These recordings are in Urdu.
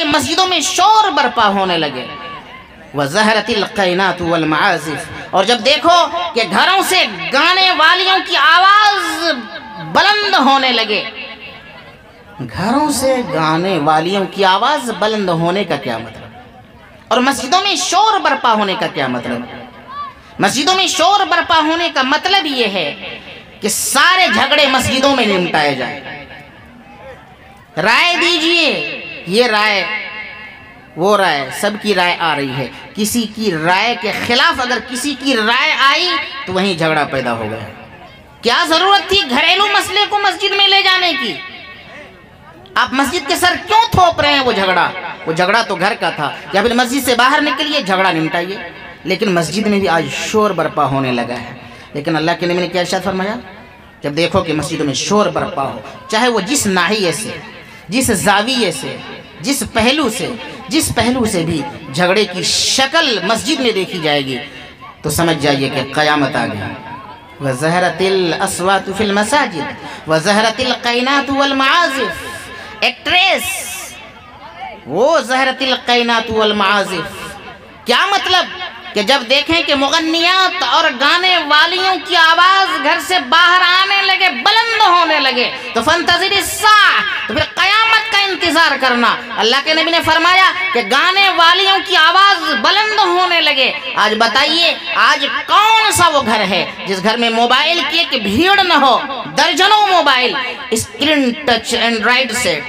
مسجدوں میں شور برپا ہونے لگے. وَزَهَرَتِ الْقَيْنَاتُ وَالْمَعَازِفُ. اور جب دیکھو کہ گھروں سے گانے والیوں کی آواز بلند ہونے لگے. گھروں سے گانے والیوں کی آواز بلند ہونے کا کیا مطلب؟ اور مسجدوں میں شور برپا ہونے کا کیا مطلب؟ مسجدوں میں شور برپا ہونے کا مطلب یہ ہے کہ سارے جھگڑے مسجدوں میں نمٹائے جائیں. رائے دیجئے، یہ رائے وہ رائے، سب کی رائے آ رہی ہے. کسی کی رائے کے خلاف اگر کسی کی رائے آئی تو وہیں جھگڑا پیدا ہو گیا. کیا ضرورت تھی گھریلو مسئلے کو مسجد میں لے جانے کی؟ آپ مسجد کے سر کیوں تھوپ رہے ہیں وہ جھگڑا تو گھر کا تھا. یا پھر مسجد سے باہر نکلیے، جھگڑا نمٹائیے. لیکن مسجد میں بھی آج شور برپا ہونے لگا ہے. لیکن اللہ کے نبی نے کیا ارشاد فرمایا؟ جب دیکھو کہ مسجدوں میں شور برپا ہو، چاہے وہ جس ناحیے سے، جس زاویے سے، جس پہلو سے بھی جھگڑے کی شکل مسجد میں دیکھی جائے گی تو سمجھ جائیے کہ قیامت آ گئی. وَزَهَرَتِ الْأَصْوَاتُ فِي الْمَسَاجِدِ وَزَهَرَتِ الْقَيْنَاتُ وَالْمَعَازِفُ. ایکٹریس وہ زہرت القینات والمعازف. کیا مطلب؟ کہ جب دیکھیں کہ مغنیات اور گانے والیوں کی آواز گھر سے باہر آنے لگے، بلند ہونے لگے، تو فانتظر الساعہ، تو پھر قیامت کا انتظار کرنا. اللہ کے نبی نے فرمایا کہ گانے والیوں کی آواز بلند ہونے لگے. آج بتائیے، آج کون سا وہ گھر ہے جس گھر میں موبائل کی ایک بھیڑ نہ ہو؟ درجنوں mobile, screen touch Android set.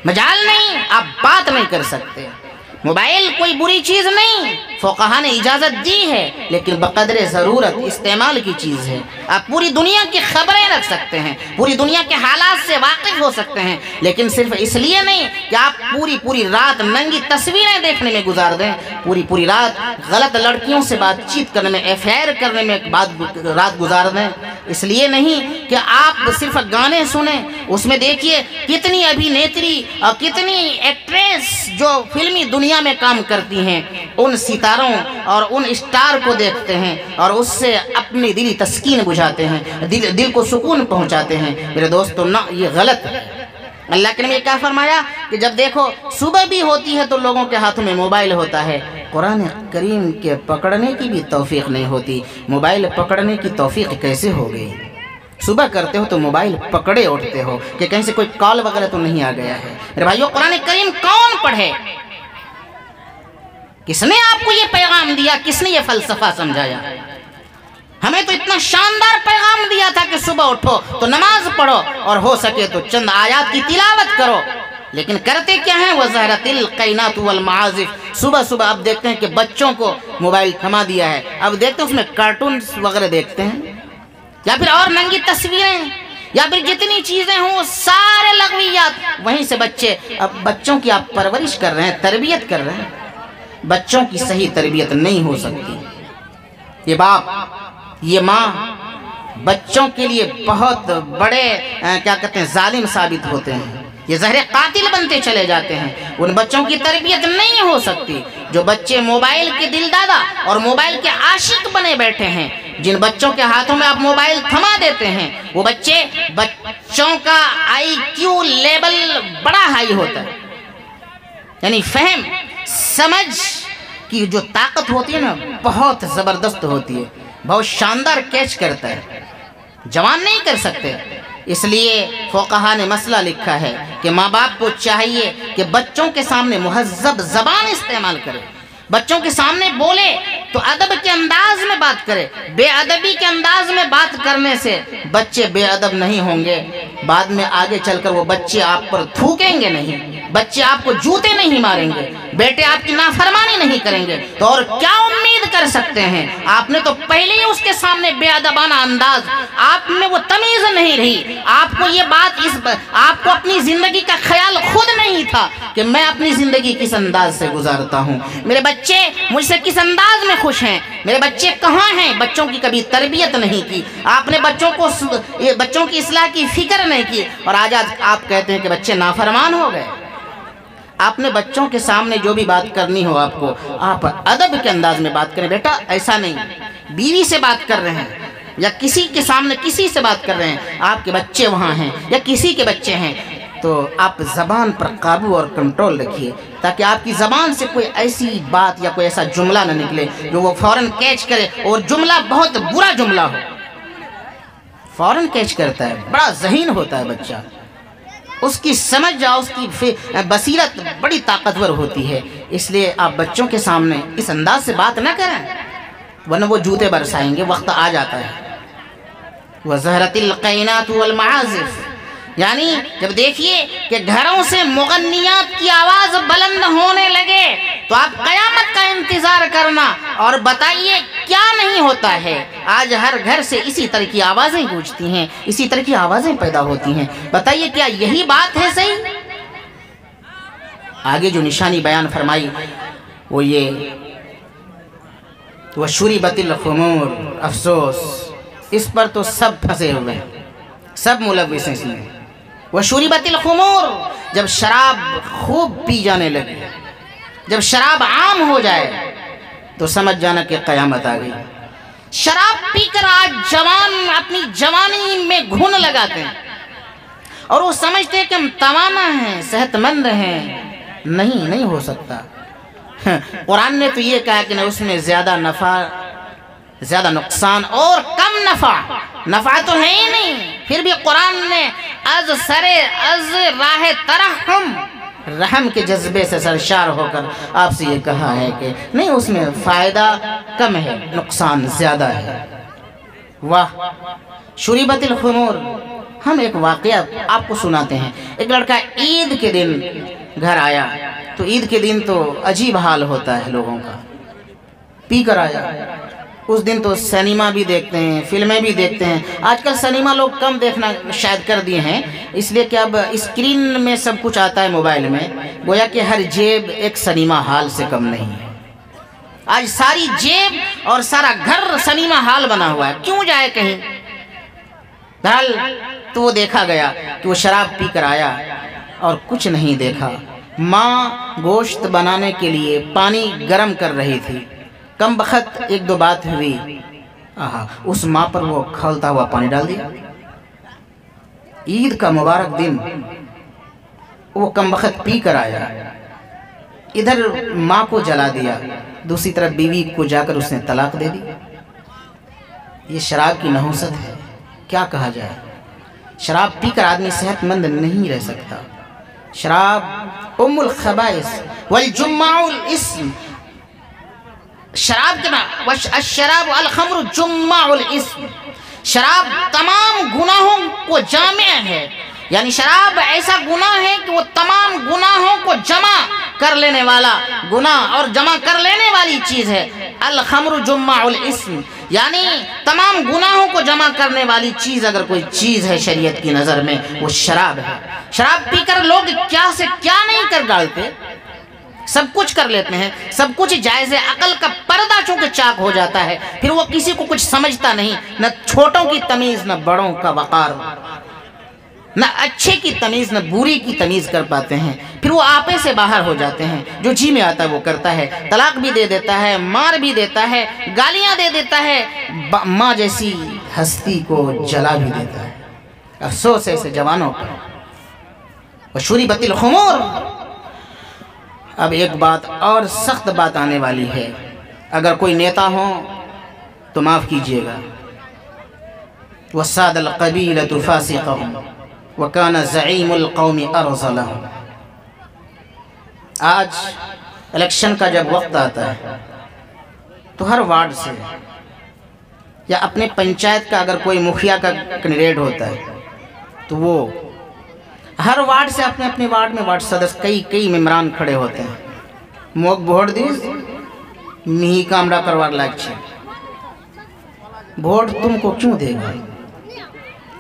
مجال نہیں، آپ بات نہیں کر سکتے. موبائل کوئی بری چیز نہیں، فقہا نے اجازت دی ہے، لیکن بقدر ضرورت استعمال کی چیز ہے. آپ پوری دنیا کی خبریں رکھ سکتے ہیں، پوری دنیا کے حالات سے واقف ہو سکتے ہیں، لیکن صرف اس لیے نہیں کہ آپ پوری رات ننگی تصویریں دیکھنے میں گزار دیں، پوری رات غلط لڑکیوں سے بات چیت کرنے میں، افیئر کرنے میں رات گزار دیں. اس لیے نہیں کہ آپ صرف گانے سنیں. اس میں دیکھیے کتنی ابھینیتری اور کتنی ایکٹریس جو فلمی دنیا میں کام کرتی ہیں، ان ستاروں اور ان اسٹار کو دیکھتے ہیں اور اس سے اپنی دلی تسکین بجھاتے ہیں، دل کو سکون پہنچاتے ہیں. میرے دوستو، نہ، یہ غلط ہے. اللہ کے نے کیا فرمایا کہ جب دیکھو صبح بھی ہوتی ہے تو لوگوں کے ہاتھوں میں موبائل ہوتا ہے. قرآن کریم کے پکڑنے کی بھی توفیق نہیں ہوتی، موبائل پکڑنے کی توفیق کیسے ہو گئی؟ صبح کرتے ہو تو موبائل پکڑے اٹھتے ہو کہ کہیں سے کوئی کال وغیرہ تو نہیں آ گیا ہے. میرے بھائیو، قرآن کریم کون پڑھے؟ کس نے آپ کو یہ پیغام دیا؟ کس نے یہ فلسفہ سمجھایا؟ ہمیں تو اتنا شاندار پیغام دیا تھا کہ صبح اٹھو تو نماز پڑھو اور ہو سکے تو چند آیات کی تلاوت کرو. لیکن کرتے کیا ہیں؟ وَزَهَرَتِ الْقَيْنَاتُ وَالْمَعَازِفُ. صبح اب دیکھتے ہیں کہ بچوں کو موبائل تھما دیا ہے. اب دیکھتے ہیں اس میں کارٹونز وغیرہ دیکھتے ہیں، یا پھر اور ننگی تصویریں، یا پھر جتنی چیزیں ہوں سارے لغویات. وہیں سے اب بچوں کی آپ پرورش کر رہے ہیں، تربیت کر رہے ہیں. بچوں کی صحیح تربیت نہیں ہو سکتی. یہ باپ، یہ ماں بچوں کے لیے بہت بڑے کیا کہتے ہیں، ظالم ثابت ہوتے ہیں. یہ زہر قاتل بنتے چلے جاتے ہیں. ان بچوں کی تربیت نہیں ہو سکتی. جو بچے موبائل کے دل دادا اور موبائل کے عاشق بنے بیٹھے ہیں، جن بچوں کے ہاتھوں میں آپ موبائل تھما دیتے ہیں، وہ بچوں کا IQ لیول بڑا ہائی ہوتا ہے. یعنی فہم، سمجھ کی جو طاقت ہوتی ہے نا، بہت زبردست ہوتی ہے، بہت شاندار کیچ کرتا ہے. جوان نہیں کر سکتے. اس لیے فقہا نے مسئلہ لکھا ہے کہ ماں باپ کو چاہیے کہ بچوں کے سامنے مہذب زبان استعمال کرے. بچوں کے سامنے بولے تو ادب کے انداز میں بات کرے. بے ادبی کے انداز میں بات کرنے سے بچے بے ادب نہیں ہوں گے. بعد میں آگے چل کر وہ بچے آپ پر تھوکیں گے نہیں، بچے آپ کو جوتے نہیں ماریں گے، بیٹے آپ کی نافرمانی نہیں کریں گے. تو اور کیا امید کر سکتے ہیں؟ آپ نے تو پہلے ہی اس کے سامنے بے ادبانہ انداز، آپ میں وہ تمیز نہیں رہی. آپ کو یہ بات، آپ کو اپنی زندگی کا خیال خود نہیں تھا کہ میں اپنی زندگی کس انداز سے گزارتا ہوں، میرے بچے مجھ سے کس انداز میں خوش ہیں، میرے بچے کہاں ہیں. بچوں کی کبھی تربیت نہیں کی. آپ نے بچوں کی اصلاح کی فکر نہیں کی، اور آج آپ کہتے ہیں کہ بچے نافرمان ہو گئے. آپ نے بچوں کے سامنے جو بھی بات کرنی ہو آپ ادب کے انداز میں بات کریں. بیٹا ایسا نہیں، بیوی سے بات کر رہے ہیں یا کسی کے سامنے کسی سے بات کر رہے ہیں، آپ کے بچے وہاں ہیں یا کسی کے بچے ہیں، تو آپ زبان پر قابو اور کنٹرول رکھیے، تاکہ آپ کی زبان سے کوئی ایسی بات یا کوئی ایسا جملہ نہ نکلے جو وہ فوراً کیچ کرے، اور جملہ بہت برا جملہ ہو، فوراً کیچ کرتا ہے، بڑا ذہین ہوتا ہے بچہ، اس کی سمجھ اور اس کی بصیرت بڑی طاقتور ہوتی ہے۔ اس لیے آپ بچوں کے سامنے اس انداز سے بات نہ کریں، ورنہ وہ جوتے برسائیں گے، وقت آ جاتا ہے۔ وَزَهْرَتِ الْقَيْنَاتُ وَالْمَعَازِفُ، یعنی جب دیکھیے کہ گھروں سے مغنیات کی آواز بلند ہونے لگے تو آپ قیامت کا انتظار کرنا، اور بتائیے کیا نہیں ہوتا ہے، آج ہر گھر سے اسی طرح کی آوازیں گونجتی ہیں، اسی طرح کی آوازیں پیدا ہوتی ہیں۔ بتائیے کیا یہی بات ہے صحیح؟ آگے جو نشانی بیان فرمائی وہ یہ، وَشُرِبَتِ الْخُمُورُ، افسوس اس پر تو سب پھنسے ہوئے ہیں، سب ملوث ہیں اس میں۔ وَشُرِبَتِ الْخُمُورُ، جب شراب خوب پی جانے لگے، جب شراب عام ہو جائے تو سمجھ جانا کہ قیامت آ گئی۔ شراب پی کر آج جوان اپنی جوانی میں گھن لگاتے ہیں، اور وہ سمجھتے ہیں کہ ہم توانا ہیں، صحت مند ہیں۔ نہیں ہو سکتا۔ قرآن نے تو یہ کہا کہ اس میں زیادہ نفع، زیادہ نقصان اور کم نفع تو ہے ہی نہیں، پھر بھی قرآن نے از راہ ترحم، رحم کے جذبے سے سرشار ہو کر آپ سے یہ کہا ہے کہ نہیں، اس میں فائدہ کم ہے، نقصان زیادہ ہے۔ واہ، شُرِبَتِ الْخُمُورُ۔ ہم ایک واقعہ آپ کو سناتے ہیں۔ ایک لڑکا عید کے دن گھر آیا، تو عید کے دن تو عجیب حال ہوتا ہے لوگوں کا، پی کر آیا۔ اس دن تو سینما بھی دیکھتے ہیں، فلمیں بھی دیکھتے ہیں۔ آج کل سینما لوگ کم دیکھنا شاید کر دیے ہیں، اس لیے کہ اب اسکرین میں سب کچھ آتا ہے موبائل میں، گویا کہ ہر جیب ایک سینما ہال سے کم نہیں ہے۔ آج ساری جیب اور سارا گھر سینما ہال بنا ہوا ہے، کیوں جائے کہیں؟ بہرحال تو وہ دیکھا گیا کہ وہ شراب پی کر آیا اور کچھ نہیں دیکھا۔ ماں گوشت بنانے کے لیے پانی گرم کر رہی تھی، کم بخت ایک دو بات ہوئی، اس ماں پر وہ کھولتا ہوا پانی ڈال دیا۔ عید کا مبارک دن وہ کم بخت پی کر آیا، ادھر ماں کو جلا دیا، دوسری طرف بیوی کو جا کر اس نے طلاق دے دی۔ یہ شراب کی نحوست ہے، کیا کہا جائے۔ شراب پی کر آدمی صحت مند نہیں رہ سکتا۔ شراب ام الخبائث والجماع الاسم، شراب کنا الشراب الخمر جماع الاسم، شراب تمام گناہوں کو جامع ہے، یعنی شراب ایسا گناہ ہے کہ وہ تمام گناہوں کو جمع کر لینے والا گناہ اور جمع کر لینے والی چیز ہے۔ الخمر جماع الاسم، یعنی تمام گناہوں کو جمع کرنے والی چیز اگر کوئی چیز ہے شریعت کی نظر میں وہ شراب ہے۔ شراب پی کر لوگ کیا سے کیا نہیں کر ڈالتے، سب کچھ کر لیتے ہیں، سب کچھ جائز عقل کا پردہ چونکہ چاک ہو جاتا ہے، پھر وہ کسی کو کچھ سمجھتا نہیں، نہ چھوٹوں کی تمیز، نہ بڑوں کا وقار، نہ اچھے کی تمیز نہ بری کی تمیز کر پاتے ہیں، پھر وہ آپے سے باہر ہو جاتے ہیں، جو جی میں آتا ہے وہ کرتا ہے، طلاق بھی دے دیتا ہے، مار بھی دیتا ہے، گالیاں دے دیتا ہے، ماں جیسی ہستی کو جلا بھی دیتا ہے۔ افسوس ہے ایسے جوانوں پر۔ وشربت الخمور۔ اب ایک بات اور سخت بات آنے والی ہے، اگر کوئی نیتا ہو تو معاف کیجیے گا۔ وَسَادَ الْقَبِيلَةُ فَاسِقَهُمْ وَكَانَ زَعِيمُ الْقَوْمِ أَرْذَلَهُمْ۔ آج الیکشن کا جب وقت آتا ہے تو ہر وارڈ سے یا اپنے پنچایت کا اگر کوئی مکھیا کا کینڈیڈیٹ ہوتا ہے تو وہ ہر وارڈ سے اپنے اپنے وارڈ میں وارڈ صدر کئی ممبران کھڑے ہوتے ہیں، موک بھوٹ دیز میہی کامڑا کروار لاگچے، ووٹ تم کو کیوں دے گا؟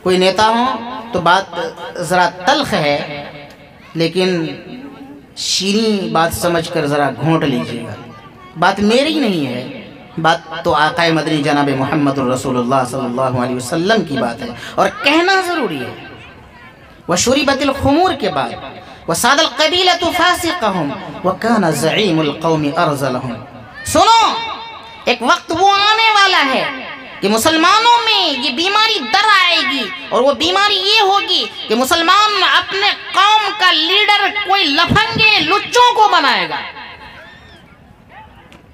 کوئی نیتا ہو تو بات ذرا تلخ ہے، لیکن شیریں بات سمجھ کر ذرا گھونٹ لیجیے گا۔ بات میری نہیں ہے، بات تو آقا مدنی جناب محمد الرسول اللہ صلی اللہ علیہ وسلم کی بات ہے، اور کہنا ضروری ہے۔ وشربت الخمور کے بعد وَسَادَ الْقَبِيلَةُ فَاسِقَهُمْ وَكَانَ زَعِيمُ الْقَوْمِ أَرْذَلَهُمْ۔ سنو، ایک وقت وہ آنے والا ہے کہ کہ مسلمانوں میں یہ بیماری در آئے گی، اور وہ بیماری یہ ہوگی کہ مسلمان اپنے قوم کا لیڈر کوئی لفنگے لچوں کو بنائے گا،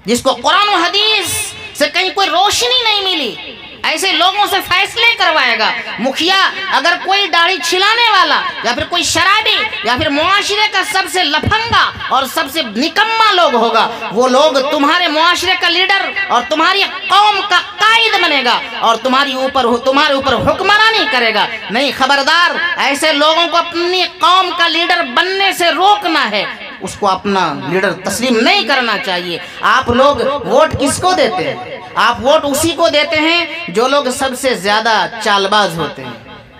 جس کو قرآن و حدیث سے کہیں کوئی روشنی نہیں ملی، ایسے لوگوں سے فیصلے کروائے گا۔ مکھیا اگر کوئی داڑھی چھلانے والا یا پھر کوئی شرابی یا پھر معاشرے کا سب سے لفنگا اور سب سے نکما لوگ ہوگا، وہ لوگ تمہارے معاشرے کا لیڈر اور تمہاری قوم کا قائد بنے گا اور تمہارے اوپر حکمرانی کرے گا۔ نہیں، خبردار، ایسے لوگوں کو اپنی قوم کا لیڈر بننے سے روکنا ہے، اس کو اپنا لیڈر تسلیم نہیں کرنا چاہیے۔ آپ لوگ ووٹ کس کو دیتے ہیں؟ آپ ووٹ اسی کو دیتے ہیں جو لوگ سب سے زیادہ چال باز ہوتے ہیں۔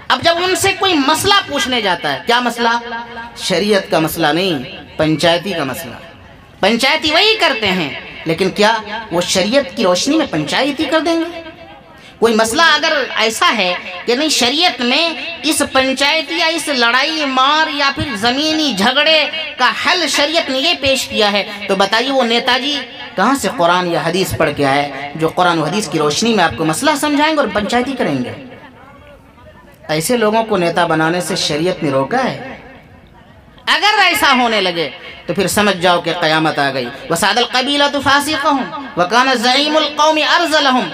اب جب ان سے کوئی مسئلہ پوچھنے جاتا ہے، کیا مسئلہ؟ شریعت کا مسئلہ نہیں، پنچایتی کا مسئلہ۔ پنچایتی وہی کرتے ہیں، لیکن کیا وہ شریعت کی روشنی میں پنچایتی کر دیں گے؟ کوئی مسئلہ اگر ایسا ہے کہ نہیں، شریعت میں اس پنچایتی یا اس لڑائی مار یا پھر زمینی جھگڑے کا حل شریعت نے یہ پیش کیا ہے، تو بتائیے وہ نیتا جی کہاں سے قرآن یا حدیث پڑھ کے آئے جو قرآن و حدیث کی روشنی میں آپ کو مسئلہ سمجھائیں گے اور پنچایتی کریں گے؟ ایسے لوگوں کو نیتا بنانے سے شریعت نے روکا ہے۔ اگر ایسا ہونے لگے تو پھر سمجھ جاؤ کہ قیامت آ گئی۔ وَسَعَدَ الْقَبِيلَةُ فَاسِقَهُمْ وَكَانَ زَعِيمُ الْقَوْمِ أَرْذَلَهُمْ۔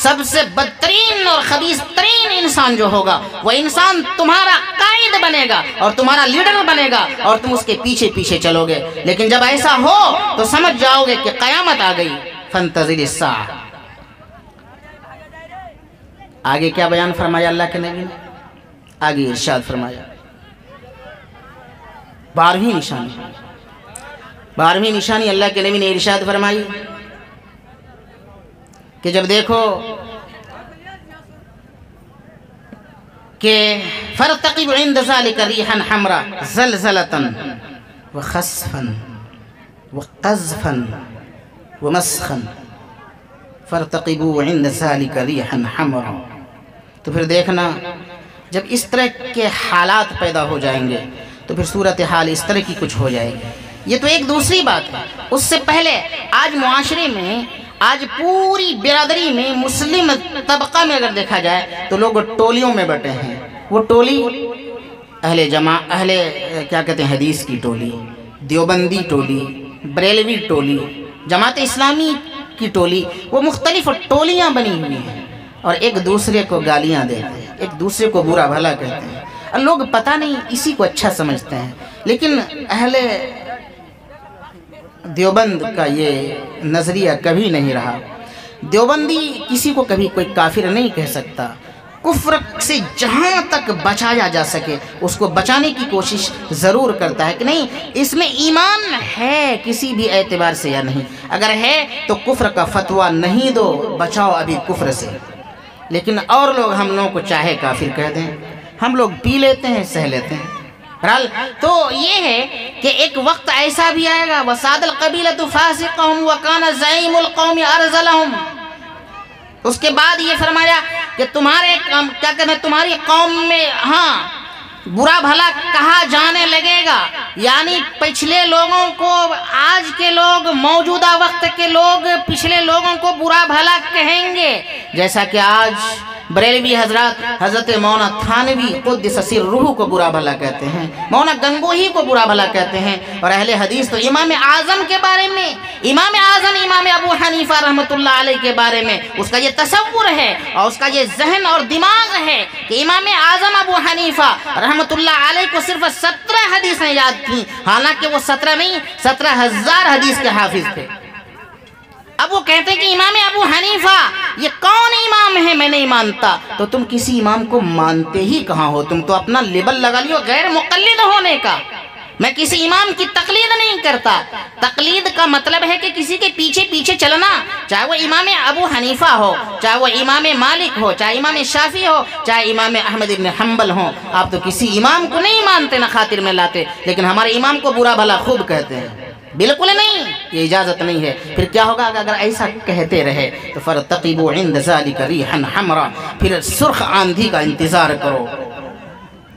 سب سے بدترین اور خبیث ترین انسان جو ہوگا، وہ انسان تمہارا قائد بنے گا اور تمہارا لیڈر بنے گا اور تم اس کے پیچھے پیچھے چلو گے۔ لیکن جب ایسا ہو تو سمجھ جاؤ گے کہ قیامت آ گئی۔ فَانْتَظِرِ السَّاعَةَ۔ آگے کیا بیان فرمایا اللہ کے نبی نے؟ آگے ارشاد فرمایا، 12ویں نشانی اللہ کے نبی نے ارشاد فرمائی کہ جب دیکھو کہ فَارْتَقِبْ عِنْدَ ذَلِكَ رِيحًا حَمْرًا زَلْزَلَةً وَخَسْفًا وَقَذْفًا وَمَسْخًا فَارْتَقِبُوا عِنْدَ ذَلِكَ رِيحًا حَمْرًا۔ تو پھر دیکھنا جب اس طرح کے حالات پیدا ہو جائیں گے تو پھر صورتحال اس طرح کی کچھ ہو جائے گی۔ یہ تو ایک دوسری بات ہے۔ اس سے پہلے آج معاشرے میں، آج پوری برادری میں، مسلم طبقہ میں اگر دیکھا جائے تو لوگ ٹولیوں میں بٹے ہیں۔ وہ ٹولی اہل کیا کہتے ہیں، حدیث کی ٹولی، دیوبندی ٹولی، بریلوی ٹولی، جماعت اسلامی کی ٹولی، وہ مختلف ٹولیاں بنی ہوئی ہیں اور ایک دوسرے کو گالیاں دیتے ہیں، ایک دوسرے کو برا بھلا کہتے ہیں، اور لوگ پتہ نہیں اسی کو اچھا سمجھتے ہیں۔ لیکن اہل دیوبند کا یہ نظریہ کبھی نہیں رہا۔ دیوبندی کسی کو کبھی کوئی کافر نہیں کہہ سکتا۔ کفر سے جہاں تک بچایا جا سکے اس کو بچانے کی کوشش ضرور کرتا ہے کہ نہیں، اس میں ایمان ہے کسی بھی اعتبار سے یا نہیں، اگر ہے تو کفر کا فتویٰ نہیں دو، بچاؤ ابھی کفر سے۔ لیکن اور لوگ ہم لوگوں کو چاہے کافر کہہ دیں، ہم لوگ پی لیتے ہیں، سہ لیتے ہیں۔ تو یہ ہے کہ ایک وقت ایسا بھی آئے گا، وَسَعَدَ الْقَبِيلَةُ فَاسِقَهُمْ وَكَانَ زَعِيمُ الْقَوْمِ أَرْذَلَهُمْ۔ اس کے بعد یہ فرمایا کہ تمہارے کیا کہتے ہیں، تمہاری قوم میں برا بھلا کہا جانے لگے گا، یعنی پچھلے لوگوں کو، آج کے لوگ، موجودہ وقت کے لوگ پچھلے لوگوں کو برا بھلا کہیں گے، جیسا کہ آج بریلوی حضرت مولانا تھانوی قدس سرہ کو برا بھلا کہتے ہیں، مولانا گنگوہی کو برا بھلا کہتے ہیں، اور اہل حدیث تو امام اعظم کے بارے میں، امام اعظم امام ابو حنیفہ رحمۃ اللہ علیہ کے بارے میں اس کا یہ تصور ہے اور اس کا یہ ذہن اور دماغ ہے کہ امام اعظم ابو حنیفہ رحمۃ اللہ علیہ کو صرف 17 حدیثیں یاد تھیں، حالانکہ وہ 17 نہیں 17,000 حدیث کے حافظ تھے۔ اب وہ کہتے ہیں کہ امام ابو حنیفہ یہ کون امام ہے، میں نہیں مانتا۔ تو تم کسی امام کو مانتے ہی کہاں ہو؟ تم تو اپنا لیبل لگا لیو غیر مقلد ہونے کا۔ میں کسی امام کی تقلید نہیں کرتا۔ تقلید کا مطلب ہے کہ کسی کے پیچھے پیچھے چلنا، چاہے وہ امام ابو حنیفہ ہو، چاہے وہ امام مالک ہو، چاہے امام شافعی ہو، چاہے امام احمد بن حنبل ہو۔ آپ تو کسی امام کو نہیں مانتے، نہ خاطر میں لاتے، لیکن ہمارے امام کو برا بھلا خوب کہتے ہیں۔ بالکل نہیں، یہ اجازت نہیں ہے۔ پھر کیا ہوگا اگر ایسا کہتے رہے تو فَارْتَقِبُوا عِنْدَ ذَلِكَ رِيحًا حَمْرًا، پھر سرخ آندھی کا انتظار کرو۔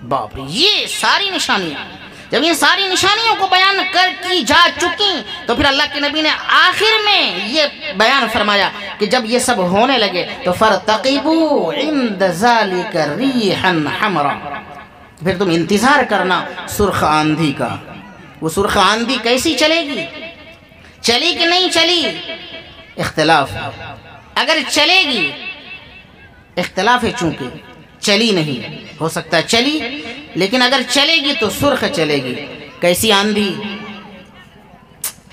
باپ رے، یہ ساری نشانیاں، جب یہ ساری نشانیوں کو بیان کی جا چکی تو پھر اللہ کے نبی نے آخر میں یہ بیان فرمایا کہ جب یہ سب ہونے لگے تو فَارْتَقِبُوا عِنْدَ ذَلِكَ رِيحًا حَمْرًا، پھر تم انتظار کرنا سرخ آندھی کا۔ وہ سرخ آندھی کیسی چلے گی؟ چلی کہ نہیں چلی؟ اختلاف ہے۔ اگر چلے گی، اختلاف ہے چونکہ چلی نہیں، ہو سکتا ہے چلی، لیکن اگر چلے گی تو سرخ چلے گی۔ کیسی آندھی؟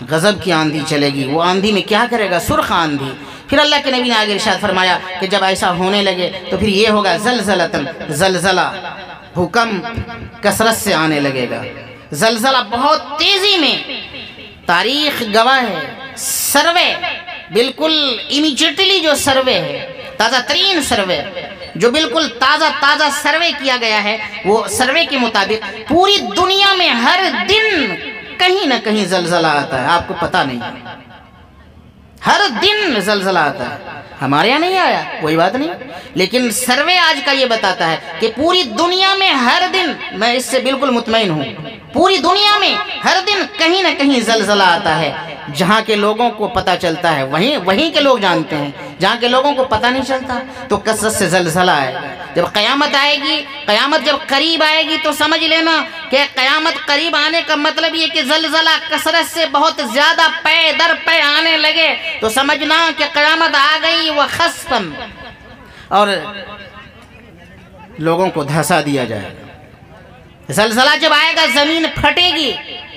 غضب کی آندھی چلے گی۔ وہ آندھی میں کیا کرے گا؟ سرخ آندھی۔ پھر اللہ کے نبی نے آگے ارشاد فرمایا کہ جب ایسا ہونے لگے تو پھر یہ ہوگا زلزلۃ، زلزلہ، حکم کثرت سے آنے لگے گا۔ زلزلہ بہت تیزی میں، تاریخ گواہ ہے، سروے بالکل امیجیٹلی جو سروے ہے، تازہ ترین سروے جو بالکل تازہ سروے کیا گیا ہے، وہ سروے کے مطابق پوری دنیا میں ہر دن کہیں نہ کہیں زلزلہ آتا ہے۔ آپ کو پتہ نہیں، ہر دن زلزلہ آتا ہے۔ ہمارے یہاں نہیں آیا، کوئی بات نہیں، لیکن سروے آج کا یہ بتاتا ہے کہ پوری دنیا میں ہر دن، میں اس سے بالکل مطمئن ہوں، پوری دنیا میں ہر دن کہیں نہ کہیں زلزلہ آتا ہے۔ جہاں کے لوگوں کو پتہ چلتا ہے وہیں کے لوگ جانتے ہیں، جہاں کے لوگوں کو پتہ نہیں چلتا تو کثرت سے زلزلہ آئے گا۔ جب قیامت آئے گی، قیامت جب قریب آئے گی تو سمجھ لینا کہ قیامت قریب آنے کا مطلب یہ کہ زلزلہ کثرت سے بہت زیادہ پے در پے آنے لگے تو سمجھنا کہ قیامت آ گئی وخسفاً، اور لوگوں کو دھسا دیا جائے گا۔ زلزلہ جب آئے گا زمین پھٹے گی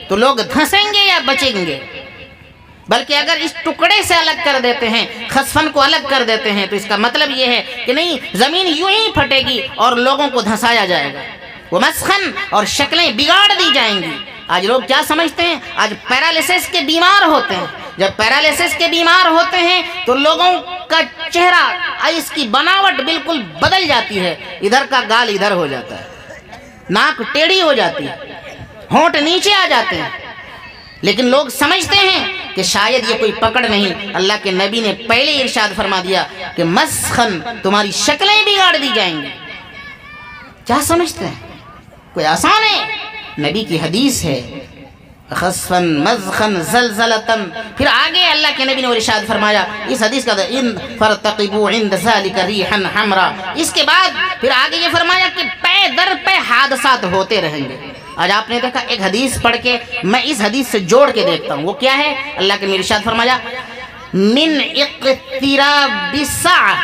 تو لوگ دھسیں گے یا بچیں گے؟ بلکہ اگر اس ٹکڑے سے الگ کر دیتے ہیں، خسفن کو الگ کر دیتے ہیں، تو اس کا مطلب یہ ہے کہ نہیں، زمین یوں ہی پھٹے گی اور لوگوں کو دھسایا جائے گا، وہ مسخن اور شکلیں بگاڑ دی جائیں گی۔ آج لوگ کیا سمجھتے ہیں؟ آج پیرالیسس کے بیمار ہوتے ہیں۔ جب پیرالیسس کے بیمار ہوتے ہیں تو لوگوں کا چہرہ، اس کی بناوٹ بالکل بدل جاتی ہے، ادھر کا گال ادھر ہو جاتا ہے، ناک ٹیڑھی ہو جاتی ہے، ہونٹ نیچے آ جاتے ہیں۔ لیکن لوگ سمجھتے ہیں کہ شاید یہ کوئی پکڑ نہیں۔ اللہ کے نبی نے پہلے ارشاد فرما دیا کہ مسخن، تمہاری شکلیں بگاڑ دی جائیں گی۔ کیا سمجھتے ہیں؟ کوئی آسان ہے؟ نبی کی حدیث ہے، خسفن مزخن زلزلتن۔ پھر آگے اللہ کے نبی نے ارشاد فرمایا اس حدیث کا ان فرتقبوا عند ذلك ريحا حمراء، اس کے بعد پھر آگے یہ فرمایا کہ پے در پے حادثات ہوتے رہیں گے۔ آج آپ نے دیکھا، ایک حدیث پڑھ کے میں اس حدیث سے جوڑ کے دیکھتا ہوں، وہ کیا ہے؟ اللہ کے نبی نے ارشاد فرمایا من اقتراب الساعة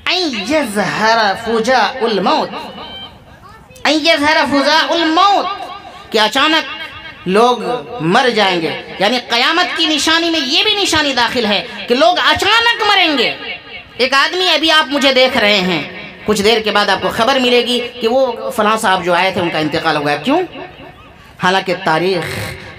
ان يظهر فجاء الموت، کہ اچانک لوگ مر جائیں گے۔ یعنی قیامت کی نشانی میں یہ بھی نشانی داخل ہے کہ لوگ اچانک مریں گے۔ ایک آدمی، ابھی آپ مجھے دیکھ رہے ہیں، کچھ دیر کے بعد آپ کو خبر ملے گی کہ وہ فلاں صاحب جو آئے تھے ان کا انتقال ہو گیا۔ کیوں؟ حالانکہ تاریخ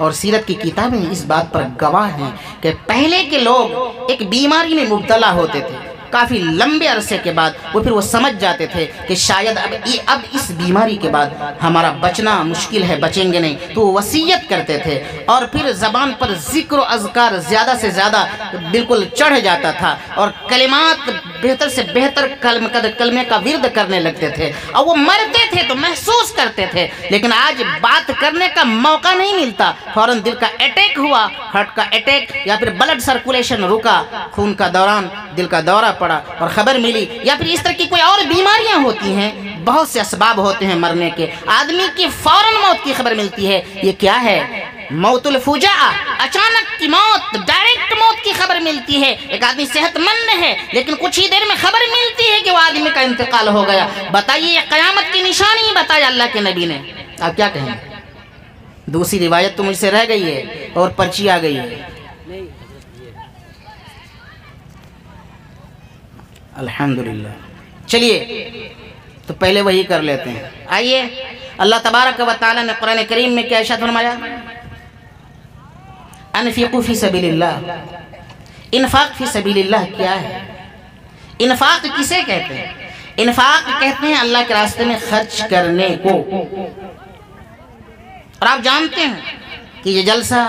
اور سیرت کی کتابیں اس بات پر گواہ ہیں کہ پہلے کے لوگ ایک بیماری میں مبتلا ہوتے تھے، کافی لمبے عرصے کے بعد وہ پھر وہ سمجھ جاتے تھے کہ شاید اب اس بیماری کے بعد ہمارا بچنا مشکل ہے، بچیں گے نہیں، تو وہ وصیت کرتے تھے، اور پھر زبان پر ذکر و اذکار زیادہ سے زیادہ بالکل چڑھ جاتا تھا، اور کلمات بہتر سے بہتر کلمے کا ورد کرنے لگتے تھے، اور وہ مرتے تھے تو محسوس کرتے تھے۔ لیکن آج بات کرنے کا موقع نہیں ملتا، فوراً دل کا اٹیک ہوا، ہارٹ کا اٹیک، یا پھر بلڈ سرکولیشن رکا، خون کا دوران، دل کا دورہ پڑا اور خبر ملی، یا پھر اس طرح کی کوئی اور بیماریاں ہوتی ہیں، بہت سے اسباب ہوتے ہیں مرنے کے، آدمی کی فوراً موت کی خبر ملتی ہے۔ یہ کیا ہے؟ موت الفجاء، اچانک کی موت، ڈائریکٹ موت کی خبر ملتی ہے۔ ایک آدمی صحت مند ہے لیکن کچھ ہی دیر میں خبر ملتی ہے کہ وہ آدمی کا انتقال ہو گیا۔ بتائیے، یہ قیامت کی نشانی بتایا اللہ کے نبی نے، آپ کیا کہیں؟ دوسری روایت تو مجھ سے رہ گئی ہے اور پرچی آ گئی ہے۔ الحمدللہ، چلیے تو پہلے وہی کر لیتے ہیں۔ آئیے، اللہ تبارک و تعالی نے قرآن کریم میں کیا ارشاد فرمایا؟ انفقوا فی سبیل اللہ۔ انفاق فی سبیل اللہ کیا ہے؟ انفاق کسے کہتے ہیں؟ انفاق کہتے ہیں اللہ کے راستے میں خرچ کرنے کو۔ اور آپ جانتے ہیں کہ یہ جلسہ